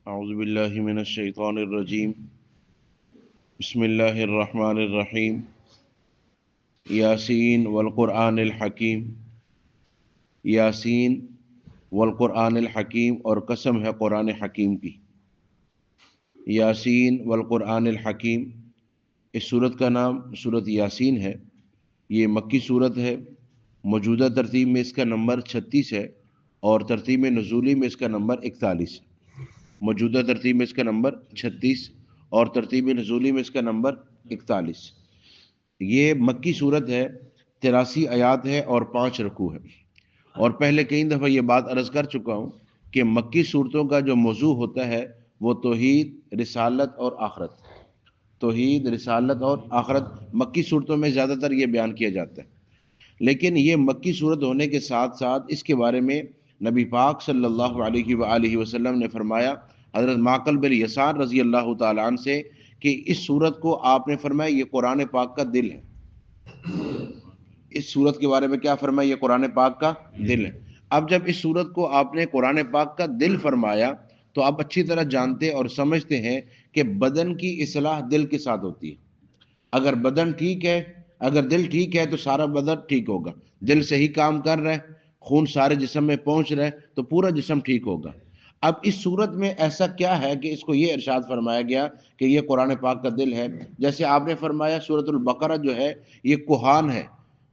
اعوذ باللہ من الشیطان الرجیم بسم اللہ الرحمن الرحیم یاسین والقرآن الحکیم یاسین والقرآن الحکیم اور قسم ہے قرآن حکیم کی۔ یاسین والقرآن الحکیم، اس سورت کا نام سورت یاسین ہے۔ یہ مکی سورت ہے۔ موجودہ ترتیب میں اس کا نمبر 36 ہے اور ترتیب نزولی میں اس کا نمبر 41 ہے۔ موجودہ ترتیب میں اس کا نمبر 36 اور ترتیب نزولی میں اس کا نمبر 41۔ یہ مکی صورت ہے، 83 آیات ہے اور 5 رکوع ہے۔ اور پہلے کئی دفعہ یہ بات عرض کر چکا ہوں کہ مکی صورتوں کا جو موضوع ہوتا ہے وہ توحید، رسالت اور آخرت۔ توحید، رسالت اور آخرت مکی صورتوں میں زیادہ تر یہ بیان کیا جاتا ہے۔ لیکن یہ مکی صورت ہونے کے ساتھ ساتھ اس کے بارے میں نبی پاک صلی اللہ علیہ وآلہ وسلم نے فرمایا حضرت معقل بن یسار رضی اللہ تعالیٰ عنہ سے کہ اس صورت کو آپ نے فرمایا یہ قرآن پاک کا دل ہے۔ اس صورت کے بارے میں کیا فرمایا؟ یہ قرآن پاک کا دل ہے۔ اب جب اس صورت کو آپ نے قرآن پاک کا دل فرمایا تو آپ اچھی طرح جانتے اور سمجھتے ہیں کہ بدن کی اصلاح دل کے ساتھ ہوتی ہے۔ اگر بدن ٹھیک ہے، اگر دل ٹھیک ہے تو سارا بدن ٹھیک ہوگا۔ دل صحیح کام کر رہا ہے، خون سارے جسم میں پہنچ رہا ہے تو پورا جسم ٹھیک ہوگا۔ اب اس صورت میں ایسا کیا ہے کہ اس کو یہ ارشاد فرمایا گیا کہ یہ قرآن پاک کا دل ہے؟ جیسے آپ نے فرمایا سورۃ البقرہ جو ہے یہ کوہان ہے،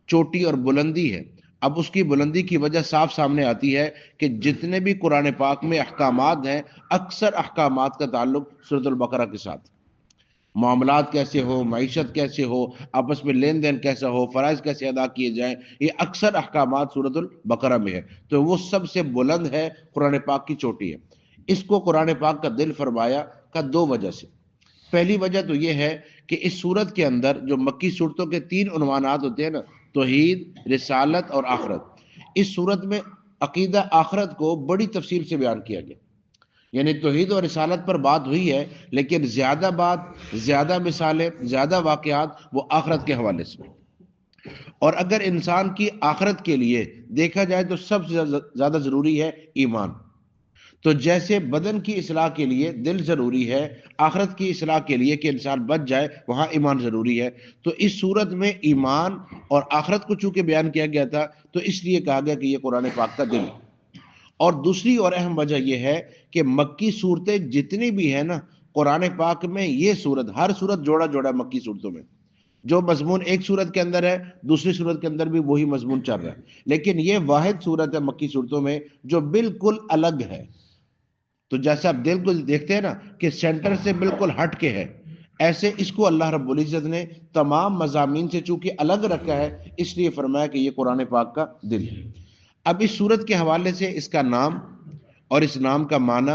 چوٹی اور بلندی ہے۔ اب اس کی بلندی کی وجہ صاف سامنے آتی ہے کہ جتنے بھی قرآن پاک میں احکامات ہیں اکثر احکامات کا تعلق سورۃ البقرہ کے ساتھ۔ معاملات کیسے ہو، معیشت کیسے ہو، آپس میں لین دین کیسا ہو، فرائض کیسے ادا کیے جائیں، یہ اکثر احکامات سورۃ البقرہ میں ہے۔ تو وہ سب سے بلند ہے، قرآن پاک کی چوٹی ہے۔ اس کو قرآن پاک کا دل فرمایا کا دو وجہ سے۔ پہلی وجہ تو یہ ہے کہ اس صورت کے اندر جو مکی صورتوں کے 3 عنوانات ہوتے ہیں نا، توحید، رسالت اور آخرت، اس صورت میں عقیدہ آخرت کو بڑی تفصیل سے بیان کیا گیا۔ یعنی توحید اور رسالت پر بات ہوئی ہے لیکن زیادہ بات، زیادہ مثالیں، زیادہ واقعات وہ آخرت کے حوالے سے۔ اور اگر انسان کی آخرت کے لیے دیکھا جائے تو سب سے زیادہ ضروری ہے ایمان۔ تو جیسے بدن کی اصلاح کے لیے دل ضروری ہے، آخرت کی اصلاح کے لیے کہ انسان بچ جائے وہاں ایمان ضروری ہے۔ تو اس صورت میں ایمان اور آخرت کو چونکہ بیان کیا گیا تھا تو اس لیے کہا گیا کہ یہ قرآن پاک کا دل ہے۔ اور دوسری اور اہم وجہ یہ ہے کہ مکی صورتیں جتنی بھی ہیں نا، قرآن پاک میں یہ صورت، ہر صورت جوڑا جوڑا مکی صورتوں میں، جو مضمون ایک صورت کے اندر ہے دوسری صورت کے اندر بھی وہی مضمون چل رہا ہے، لیکن یہ واحد صورت ہے مکی صورتوں میں جو بالکل الگ ہے۔ تو جیسے آپ دل کو دیکھتے ہیں نا کہ سینٹر سے بالکل ہٹ کے ہے، ایسے اس کو اللہ رب العزت نے تمام مضامین سے چونکہ الگ رکھا ہے اس لیے فرمایا کہ یہ قرآن پاک کا دل ہے۔ اب اس صورت کے حوالے سے اس کا نام اور اس نام کا معنی،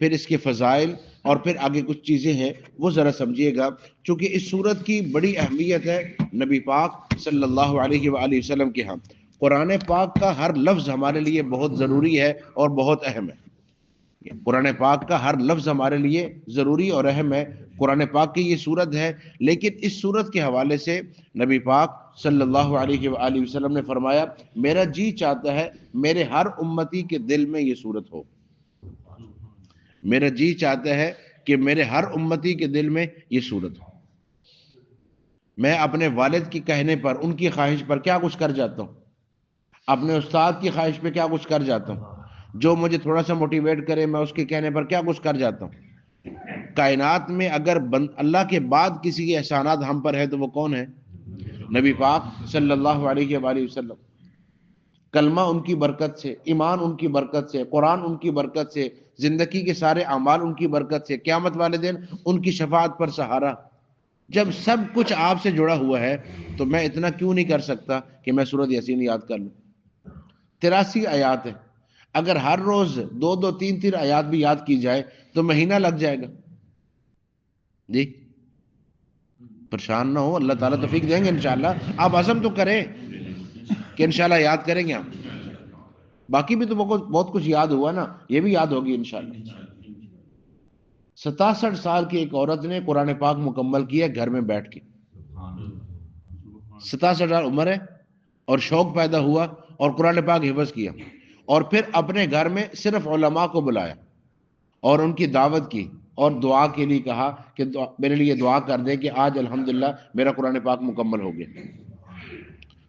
پھر اس کے فضائل اور پھر آگے کچھ چیزیں ہیں وہ ذرا سمجھیے گا، چونکہ اس صورت کی بڑی اہمیت ہے نبی پاک صلی اللہ علیہ وآلہ وسلم کے ہاں۔ قرآن پاک کا ہر لفظ ہمارے لیے بہت ضروری ہے اور بہت اہم ہے۔ قرآن پاک کا ہر لفظ ہمارے لیے ضروری اور اہم ہے۔ قرآن پاک کی یہ صورت ہے، لیکن اس صورت کے حوالے سے نبی پاک صلی اللہ علیہ وآلہ وسلم نے فرمایا میرا جی چاہتا ہے میرے ہر امتی کے دل میں یہ صورت ہو۔ میرا جی چاہتا ہے کہ میرے ہر امتی کے دل میں یہ صورت ہو۔ میں اپنے والد کی کہنے پر، ان کی خواہش پر کیا کچھ کر جاتا ہوں، اپنے استاد کی خواہش پہ کیا کچھ کر جاتا ہوں، جو مجھے تھوڑا سا موٹیویٹ کرے میں اس کے کہنے پر کیا کچھ کر جاتا ہوں۔ کائنات میں اگر اللہ کے بعد کسی کے احسانات ہم پر ہے تو وہ کون ہے؟ نبی پاک صلی اللہ علیہ وآلہ وسلم۔ کلمہ ان کی برکت سے، ایمان ان کی برکت سے، قرآن ان کی برکت سے، زندگی کے سارے اعمال ان کی برکت سے، قیامت والے دن ان کی شفاعت پر سہارا۔ جب سب کچھ آپ سے جڑا ہوا ہے تو میں اتنا کیوں نہیں کر سکتا کہ میں سورۃ یاسین یاد کر لوں؟ 83 آیات ہے، اگر ہر روز 2 3 آیات بھی یاد کی جائے تو مہینہ لگ جائے گا۔ جی پریشان نہ ہو، اللہ تعالیٰ توفیق دیں گے انشاءاللہ۔ آپ عزم تو کریں کہ انشاءاللہ یاد کریں گے آپ۔ باقی بھی تو بہت کچھ یاد ہوا نا، یہ بھی یاد ہوگی انشاءاللہ۔ 67 سال کی ایک عورت نے قرآن پاک مکمل کیا گھر میں بیٹھ کے۔ 67 سال عمر ہے اور شوق پیدا ہوا اور قرآن پاک حفظ کیا، اور پھر اپنے گھر میں صرف علماء کو بلایا اور ان کی دعوت کی اور دعا کے لیے کہا کہ میرے لیے دعا کر دیں کہ آج الحمدللہ میرا قرآن پاک مکمل ہو گیا۔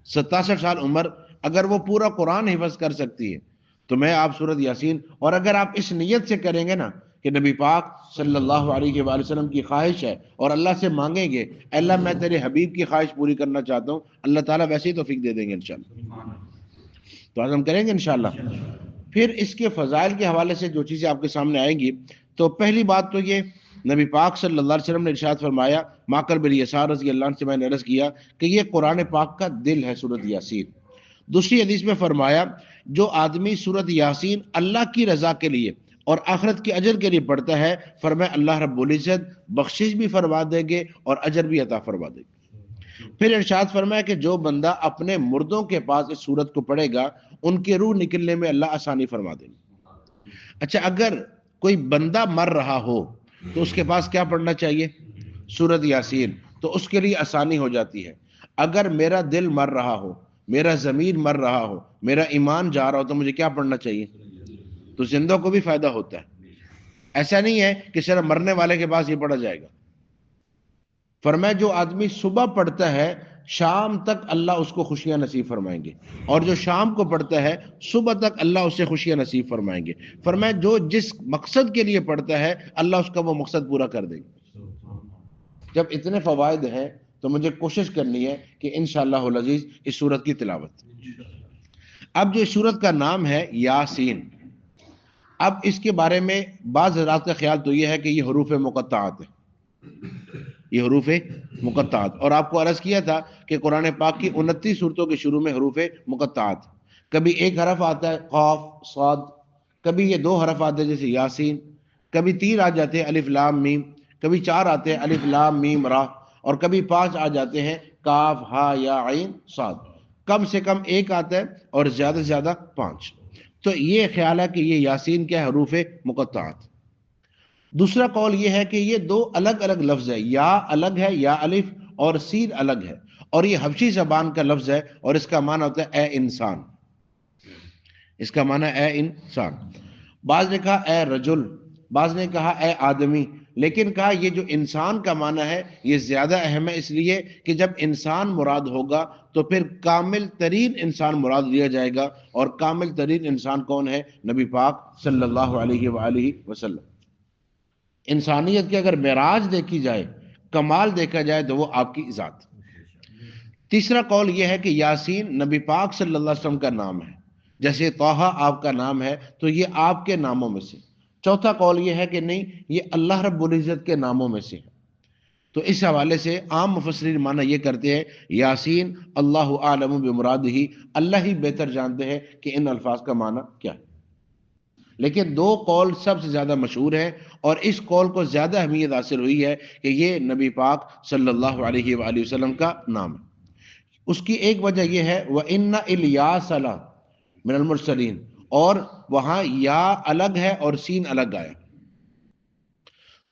67 سال عمر، اگر وہ پورا قرآن حفظ کر سکتی ہے تو میں آپ سورۃ یاسین، اور اگر آپ اس نیت سے کریں گے نا کہ نبی پاک صلی اللہ علیہ وآلہ وسلم کی خواہش ہے اور اللہ سے مانگیں گے اللہ میں تیرے حبیب کی خواہش پوری کرنا چاہتا ہوں، اللہ تعالیٰ ویسے ہی توفیق دے دیں گے انشاءاللہ۔ تو آج ہم کریں گے انشاءاللہ۔ پھر اس کے فضائل کے حوالے سے جو چیزیں آپ کے سامنے آئیں گی، تو پہلی بات تو یہ، نبی پاک صلی اللہ علیہ وسلم نے ارشاد فرمایا، ماقل بن یسار رضی اللہ عنہ سے میں نے عرض کیا کہ یہ قرآن پاک کا دل ہے سورۃ یاسین۔ دوسری حدیث میں فرمایا جو آدمی سورۃ یاسین اللہ کی رضا کے لیے اور آخرت کے اجر کے لیے پڑھتا ہے، فرمایا اللہ رب العزت بخشش بھی فرما دیں گے اور اجر بھی عطا فرما دیں گے۔ پھر ارشاد فرمایا کہ جو بندہ اپنے مردوں کے پاس اس سورت کو پڑھے گا ان کے روح نکلنے میں اللہ آسانی فرما دیں گے۔ اچھا، اگر کوئی بندہ مر رہا ہو تو اس کے پاس کیا پڑھنا چاہیے؟ سورۃ یاسین، تو اس کے لیے آسانی ہو جاتی ہے۔ اگر میرا دل مر رہا ہو، میرا ضمیر مر رہا ہو، میرا ایمان جا رہا ہو تو مجھے کیا پڑھنا چاہیے؟ تو زندوں کو بھی فائدہ ہوتا ہے۔ ایسا نہیں ہے کہ صرف مرنے والے کے پاس یہ پڑھا جائے گا۔ فرمایا جو آدمی صبح پڑھتا ہے شام تک اللہ اس کو خوشیاں نصیب فرمائیں گے، اور جو شام کو پڑھتا ہے صبح تک اللہ اسے خوشیاں نصیب فرمائیں گے۔ فرمایا جو جس مقصد کے لیے پڑھتا ہے اللہ اس کا وہ مقصد پورا کر دے گا۔ جب اتنے فوائد ہیں تو مجھے کوشش کرنی ہے کہ انشاءاللہ العزیز اس سورت کی تلاوت۔ اب جو اس سورت کا نام ہے یاسین، اب اس کے بارے میں بعض حضرات کا خیال تو یہ ہے کہ یہ حروف مقطعات ہے، یہ حروف مقطعات، اور آپ کو عرض کیا تھا کہ قرآن پاک کی 29 سورتوں کے شروع میں حروف مقطعات، کبھی ایک حرف آتا ہے قاف صاد، کبھی یہ 2 حرف آتے ہیں جیسے یاسین، کبھی 3 آ جاتے ہیں الف لام میم، کبھی 4 آتے ہیں الف لام میم را، اور کبھی 5 آ جاتے ہیں کاف ہا یا عین صاد۔ کم سے کم 1 آتا ہے اور زیادہ سے زیادہ 5۔ تو یہ خیال ہے کہ یہ یاسین کے حروف مقطعات۔ دوسرا قول یہ ہے کہ یہ 2 الگ الگ لفظ ہے، یا الگ ہے، یا الف، اور سین الگ ہے، اور یہ حبشی زبان کا لفظ ہے اور اس کا معنی ہوتا ہے اے انسان، اس کا معنی اے انسان۔ بعض نے کہا اے رجل، بعض نے کہا اے آدمی، لیکن کہا یہ جو انسان کا معنی ہے یہ زیادہ اہم ہے، اس لیے کہ جب انسان مراد ہوگا تو پھر کامل ترین انسان مراد لیا جائے گا، اور کامل ترین انسان کون ہے؟ نبی پاک صلی اللہ علیہ وآلہ وسلم۔ انسانیت کی اگر معراج دیکھی جائے، کمال دیکھا جائے تو وہ آپ کی ذات۔ تیسرا قول یہ ہے کہ یاسین نبی پاک صلی اللہ علیہ وسلم کا نام ہے، جیسے طٰہٰ آپ کا نام ہے تو یہ آپ کے ناموں میں سے۔ چوتھا قول یہ ہے کہ نہیں، یہ اللہ رب العزت کے ناموں میں سے ہے۔ تو اس حوالے سے عام مفسرین معنی یہ کرتے ہیں یاسین اللہ اعلم بمرادہ، اللہ ہی بہتر جانتے ہیں کہ ان الفاظ کا معنی کیا ہے۔ لیکن 2 قول سب سے زیادہ مشہور ہیں، اور اس قول کو زیادہ اہمیت حاصل ہوئی ہے کہ یہ نبی پاک صلی اللہ علیہ وآلہ وسلم کا نام ہے۔ اس کی ایک وجہ یہ ہے وَإِنَّ إِلْيَاسَ مِنَ الْمُرْسَلِينَ، اور وہاں یا الگ ہے اور سین الگ آیا،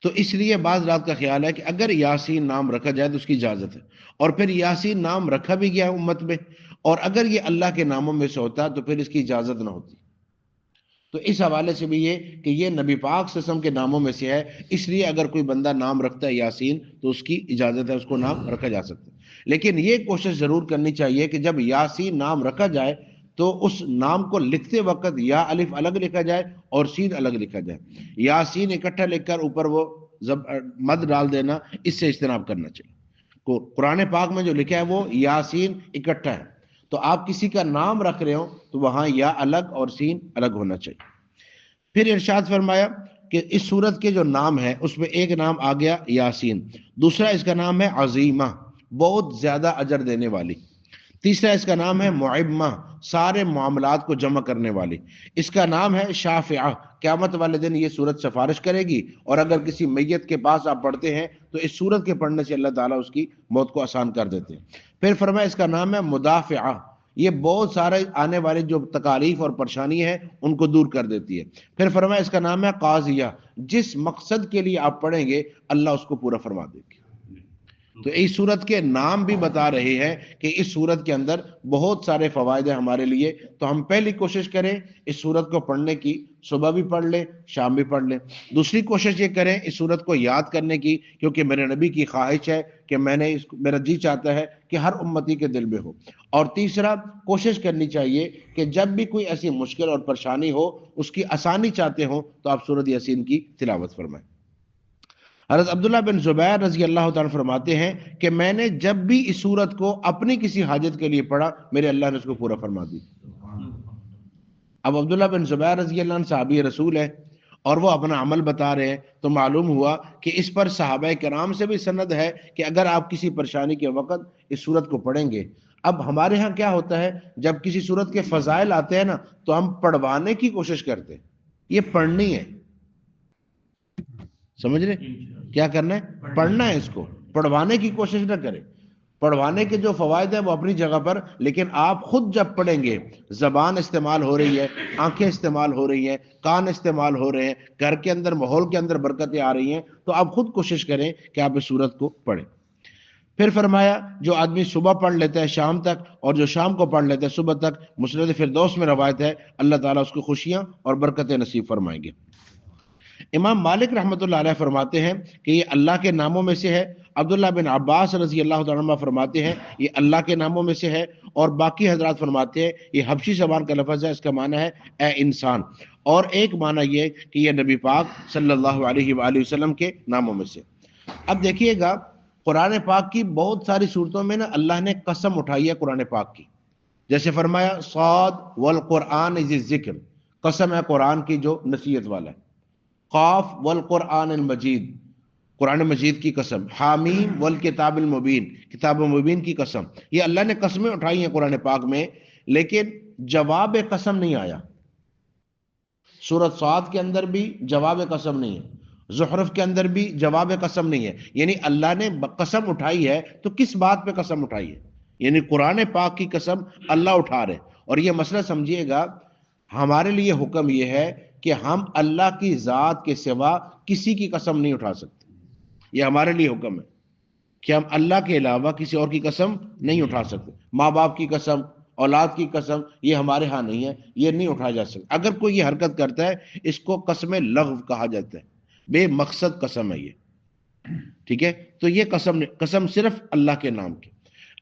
تو اس لیے بعض رات کا خیال ہے کہ اگر یاسین نام رکھا جائے تو اس کی اجازت ہے، اور پھر یاسین نام رکھا بھی گیا امت میں، اور اگر یہ اللہ کے ناموں میں سے ہوتا تو پھر اس کی اجازت نہ ہوتی۔ تو اس حوالے سے بھی یہ کہ یہ نبی پاک صلی اللہ علیہ وسلم کے ناموں میں سے ہے، اس لیے اگر کوئی بندہ نام رکھتا ہے یاسین تو اس کی اجازت ہے، اس کو نام رکھا جا سکتا ہے۔ لیکن یہ کوشش ضرور کرنی چاہیے کہ جب یاسین نام رکھا جائے تو اس نام کو لکھتے وقت یا الف الگ لکھا جائے اور سین الگ لکھا جائے۔ یاسین اکٹھا لکھ کر اوپر وہ مد ڈال دینا، اس سے اجتناب کرنا چاہیے۔ قرآن پاک میں جو لکھا ہے وہ یاسین اکٹھا ہے، تو آپ کسی کا نام رکھ رہے ہو تو وہاں یا الگ اور سین الگ ہونا چاہیے۔ پھر ارشاد فرمایا کہ اس سورت کے جو نام ہے اس میں ایک نام آ گیا یاسین، دوسرا اس کا نام ہے عظیمہ، بہت زیادہ اجر دینے والی، تیسرا اس کا نام ہے معمہ، سارے معاملات کو جمع کرنے والی، اس کا نام ہے شافعہ، قیامت والے دن یہ سورت سفارش کرے گی، اور اگر کسی میت کے پاس آپ پڑھتے ہیں تو اس سورت کے پڑھنے سے اللہ تعالیٰ اس کی موت کو آسان کر دیتے ہیں۔ پھر فرمایا اس کا نام ہے مدافعہ، یہ بہت سارے آنے والے جو تکالیف اور پریشانی ہے ان کو دور کر دیتی ہے۔ پھر فرمایا اس کا نام ہے قاضیہ، جس مقصد کے لیے آپ پڑھیں گے اللہ اس کو پورا فرما دے گی۔ تو اس صورت کے نام بھی بتا رہے ہیں کہ اس صورت کے اندر بہت سارے فوائد ہیں ہمارے لیے. تو ہم پہلی کوشش کریں اس صورت کو پڑھنے کی، صبح بھی پڑھ لیں، شام بھی پڑھ لیں. دوسری کوشش یہ کریں اس صورت کو یاد کرنے کی، کیونکہ میرے نبی کی خواہش ہے کہ میرا جی چاہتا ہے کہ ہر امتی کے دل میں ہو. اور تیسرا، کوشش کرنی چاہیے کہ جب بھی کوئی ایسی مشکل اور پریشانی ہو، اس کی آسانی چاہتے ہو تو آپ سورۃ یاسین کی تلاوت فرمائیں. حضرت عبداللہ بن زبیر رضی اللہ تعالیٰ فرماتے ہیں کہ میں نے جب بھی اس صورت کو اپنی کسی حاجت کے لیے پڑھا، میرے اللہ نے اس کو پورا فرما دی. اب عبداللہ بن زبیر رضی اللہ عنہ صحابی رسول ہے اور وہ اپنا عمل بتا رہے ہیں، تو معلوم ہوا کہ اس پر صحابہ کرام سے بھی سند ہے کہ اگر آپ کسی پریشانی کے وقت اس صورت کو پڑھیں گے. اب ہمارے ہاں کیا ہوتا ہے، جب کسی صورت کے فضائل آتے ہیں نا تو ہم پڑھوانے کی کوشش کرتے ہیں. یہ پڑھنی ہے، سمجھ رہے کیا کرنا ہے؟ پڑھنا ہے. اس کو پڑھوانے کی کوشش نہ کریں. پڑھوانے کے جو فوائد ہیں وہ اپنی جگہ پر، لیکن آپ خود جب پڑھیں گے، زبان استعمال ہو رہی ہے، آنکھیں استعمال ہو رہی ہیں، کان استعمال ہو رہے ہیں، گھر کے اندر ماحول کے اندر برکتیں آ رہی ہیں، تو آپ خود کوشش کریں کہ آپ اس صورت کو پڑھیں. پھر فرمایا جو آدمی صبح پڑھ لیتا ہے شام تک، اور جو شام کو پڑھ لیتا ہے صبح تک، مسند فردوس میں روایت ہے اللہ تعالیٰ اس کو خوشیاں اور برکتیں نصیب فرمائیں گے. امام مالک رحمۃ اللہ علیہ فرماتے ہیں کہ یہ اللہ کے ناموں میں سے ہے. عبداللہ بن عباس رضی اللہ تعالیٰ عنہ فرماتے ہیں یہ اللہ کے ناموں میں سے ہے. اور باقی حضرات فرماتے ہیں یہ حبشی زبان کا لفظ ہے، اس کا معنی ہے اے انسان. اور ایک معنی یہ کہ یہ نبی پاک صلی اللہ علیہ وآلہ وسلم کے ناموں میں سے. اب دیکھیے گا قرآن پاک کی بہت ساری صورتوں میں نا اللہ نے قسم اٹھائی ہے قرآن پاک کی. جیسے فرمایا صاد والقرآن ذی الذکر، قسم ہے قرآن کی جو نصیحت والا ہے. قاف والقرآن المجید، قرآن مجید کی قسم. حامیم والکتاب المبین، کتاب مبین کی قسم. یہ اللہ نے قسمیں اٹھائی ہیں قرآن پاک میں، لیکن جواب قسم نہیں آیا. سورۃ صاد کے اندر بھی جواب قسم نہیں ہے، زخرف کے اندر بھی جواب قسم نہیں ہے. یعنی اللہ نے قسم اٹھائی ہے تو کس بات پہ قسم اٹھائی ہے؟ یعنی قرآن پاک کی قسم اللہ اٹھا رہے. اور یہ مسئلہ سمجھیے گا، ہمارے لیے حکم یہ ہے کہ ہم اللہ کی ذات کے سوا کسی کی قسم نہیں اٹھا سکتے. یہ ہمارے لیے حکم ہے کہ ہم اللہ کے علاوہ کسی اور کی قسم نہیں اٹھا سکتے. ماں باپ کی قسم، اولاد کی قسم، یہ ہمارے ہاں نہیں ہے، یہ نہیں اٹھایا جا سکتا. اگر کوئی یہ حرکت کرتا ہے اس کو قسم لغو کہا جاتا ہے، بے مقصد قسم ہے یہ. ٹھیک ہے، تو یہ قسم صرف اللہ کے نام کی.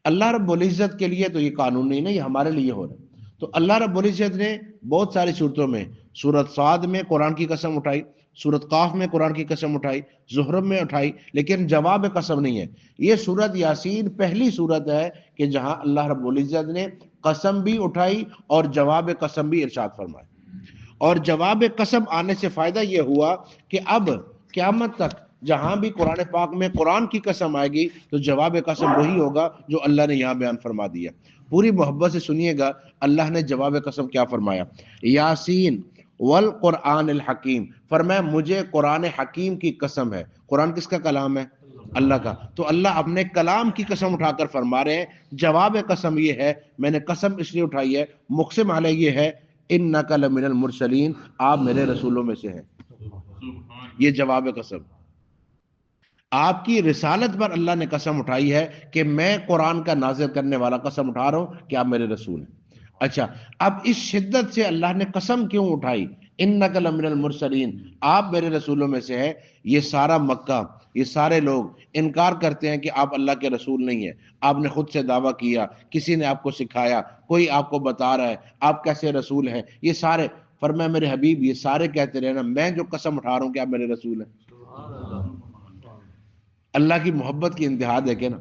اللہ رب العزت کے لیے تو یہ قانون نہیں، یہ ہمارے لیے ہو رہا ہے. تو اللہ رب العزت نے بہت ساری صورتوں میں، سورۃ صاد میں قرآن کی قسم اٹھائی، سورۃ قاف میں قرآن کی قسم اٹھائی، زخرف میں اٹھائی، لیکن جواب قسم نہیں ہے. یہ سورۃ یاسین پہلی سورت ہے کہ جہاں اللہ رب العزت نے قسم بھی اٹھائی اور جواب قسم بھی ارشاد فرمایا. اور جواب قسم آنے سے فائدہ یہ ہوا کہ اب قیامت تک جہاں بھی قرآن پاک میں قرآن کی قسم آئے گی تو جواب قسم وہی ہوگا جو اللہ نے یہاں بیان فرما دیا. پوری محبت سے سنیے گا اللہ نے جواب قسم کیا فرمایا. یاسین والقرآن الحکیم، فرمایا مجھے قرآن حکیم کی قسم ہے. قرآن کس کا کلام ہے؟ اللہ کا. تو اللہ اپنے کلام کی قسم اٹھا کر فرما رہے ہیں جواب قسم یہ ہے، میں نے قسم اس لیے اٹھائی ہے، مقسم علیہ یہ ہے انک لمن المرسلین، آپ میرے رسولوں میں سے ہیں. یہ جواب قسم. آپ کی رسالت پر اللہ نے قسم اٹھائی ہے کہ میں قرآن کا نازل کرنے والا قسم اٹھا رہا ہوں کہ آپ میرے رسول ہیں. اچھا، اب اس شدت سے اللہ نے قسم کیوں اٹھائی؟ انک لمن المرسلین، آپ میرے رسولوں میں سے ہیں. یہ سارا مکہ، یہ سارے لوگ انکار کرتے ہیں کہ آپ اللہ کے رسول نہیں ہیں. آپ نے خود سے دعویٰ کیا، کسی نے آپ کو سکھایا، کوئی آپ کو بتا رہا ہے آپ کیسے رسول ہیں. یہ سارے فرمایا میرے حبیب یہ سارے کہتے رہے نا میں جو قسم اٹھا رہا ہوں کہ آپ میرے رسول ہیں. اللہ کی محبت کی انتہا دیکھیں نا،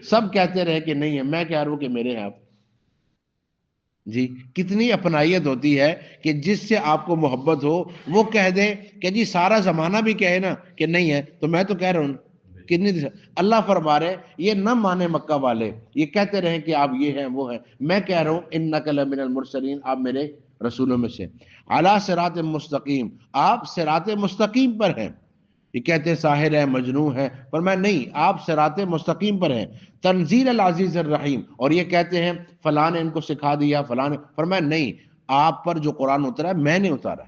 سب کہتے رہے کہ نہیں ہے، میں کہہ رہا ہوں کہ میرے ہیں آپ. جی کتنی اپنائیت ہوتی ہے کہ جس سے آپ کو محبت ہو وہ کہہ دے کہ جی سارا زمانہ بھی کہے نا کہ نہیں ہے تو میں تو کہہ رہا ہوں. کتنی اللہ فرما رہے یہ نہ مانے مکہ والے، یہ کہتے رہے کہ آپ یہ ہیں وہ ہیں. میں کہہ رہا ہوں انک لمن المرسلین، آپ میرے رسولوں میں سے. علی صراط مستقیم، آپ صراط مستقیم پر ہیں. یہ کہتے ہیں ساحر ہے، مجنون ہے، پر میں نہیں، آپ صراط مستقیم پر ہیں. تنزیل العزیز الرحیم، اور یہ کہتے ہیں فلاں نے ان کو سکھا دیا فلاں نے، پر میں نہیں، آپ پر جو قرآن اترا ہے میں نے اتارا،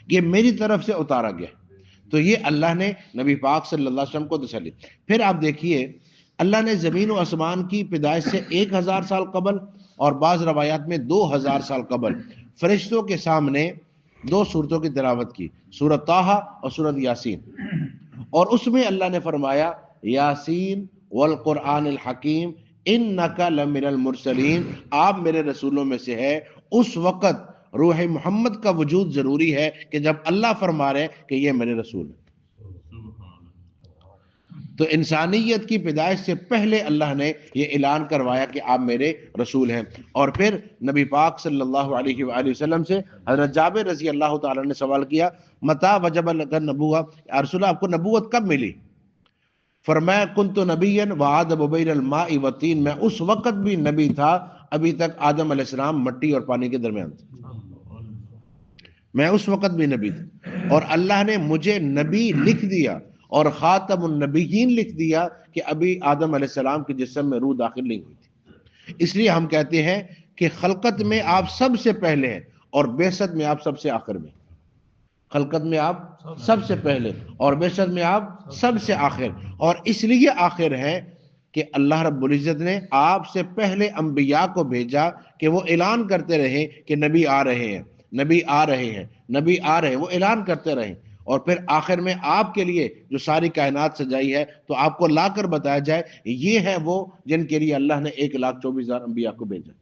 یہ میری طرف سے اتارا گیا. تو یہ اللہ نے نبی پاک صلی اللہ علیہ وسلم کو تسلی. پھر آپ دیکھیے اللہ نے زمین و آسمان کی پیدائش سے 1000 سال قبل اور بعض روایات میں 2000 سال قبل فرشتوں کے سامنے 2 صورتوں کی تلاوت کی، سورۃ طٰہٰ اور سورۃ یاسین. اور اس میں اللہ نے فرمایا یاسین والقرآن الحکیم انک لمن المرسلین، آپ میرے رسولوں میں سے ہے. اس وقت روح محمد کا وجود ضروری ہے کہ جب اللہ فرما رہے کہ یہ میرے رسول ہیں. تو انسانیت کی پیدائش سے پہلے اللہ نے یہ اعلان کروایا کہ آپ میرے رسول ہیں. اور پھر نبی پاک صلی اللہ علیہ وآلہ وسلم سے حضرت جابر رضی اللہ تعالیٰ نے سوال کیا متى وجب لك النبوة، یا رسول اللہ آپ کو نبوت کب ملی؟ فرمایا کنت نبیا وآدم بین الماء والطین، میں اس وقت بھی نبی تھا ابھی تک آدم علیہ السلام مٹی اور پانی کے درمیان تھا. میں اس وقت بھی نبی تھا اور اللہ نے مجھے نبی لکھ دیا اور خاتم النبیین لکھ دیا کہ ابھی آدم علیہ السلام کے جسم میں روح داخل نہیں ہوئی تھی. اس لیے ہم کہتے ہیں کہ خلقت میں آپ سب سے پہلے ہیں اور بعثت میں آپ سب سے آخر میں. خلقت میں آپ سب سے پہلے اور بعثت میں آپ سب سے آخر. اور اس لیے آخر ہے کہ اللہ رب العزت نے آپ سے پہلے انبیاء کو بھیجا کہ وہ اعلان کرتے رہے کہ نبی آ رہے ہیں، نبی آ رہے ہیں، نبی آ رہے ہیں، وہ اعلان کرتے رہے. اور پھر آخر میں آپ کے لیے جو ساری کائنات سجائی ہے تو آپ کو لا کر بتایا جائے یہ ہے وہ جن کے لیے اللہ نے 1,24,000 انبیاء کو بھیجا.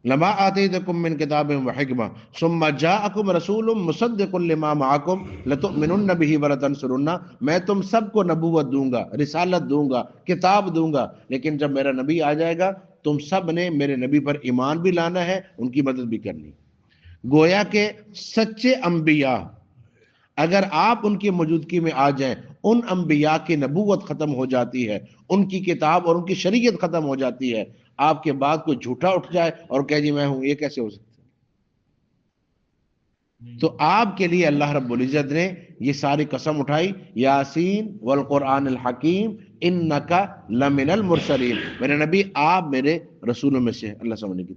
لما آتیتکم من کتاب و حکمہ ثم جاءکم رسول مصدق لما معکم لتؤمنن به ولتنصرنہ، میں تم سب کو نبوت دوں گا، رسالت دوں گا، کتاب دوں گا، لیکن جب میرا نبی آ جائے گا تم سب نے میرے نبی پر ایمان بھی لانا ہے، ان کی مدد بھی کرنی. گویا کہ سچے انبیاء اگر آپ ان کی موجودگی میں آ جائیں ان انبیاء کی نبوت ختم ہو جاتی ہے، ان کی کتاب اور ان کی شریعت ختم ہو جاتی ہے. آپ کے بعد کوئی جھوٹا اٹھ جائے اور کہے جی میں ہوں، یہ کیسے ہو سکتا؟ تو آپ کے لیے اللہ رب العزت نے یہ ساری قسم اٹھائی یاسین والقرآن الحکیم انک لمن المرسلین، میرے نبی آپ میرے رسولوں میں سے. اللہ سمجھنے کی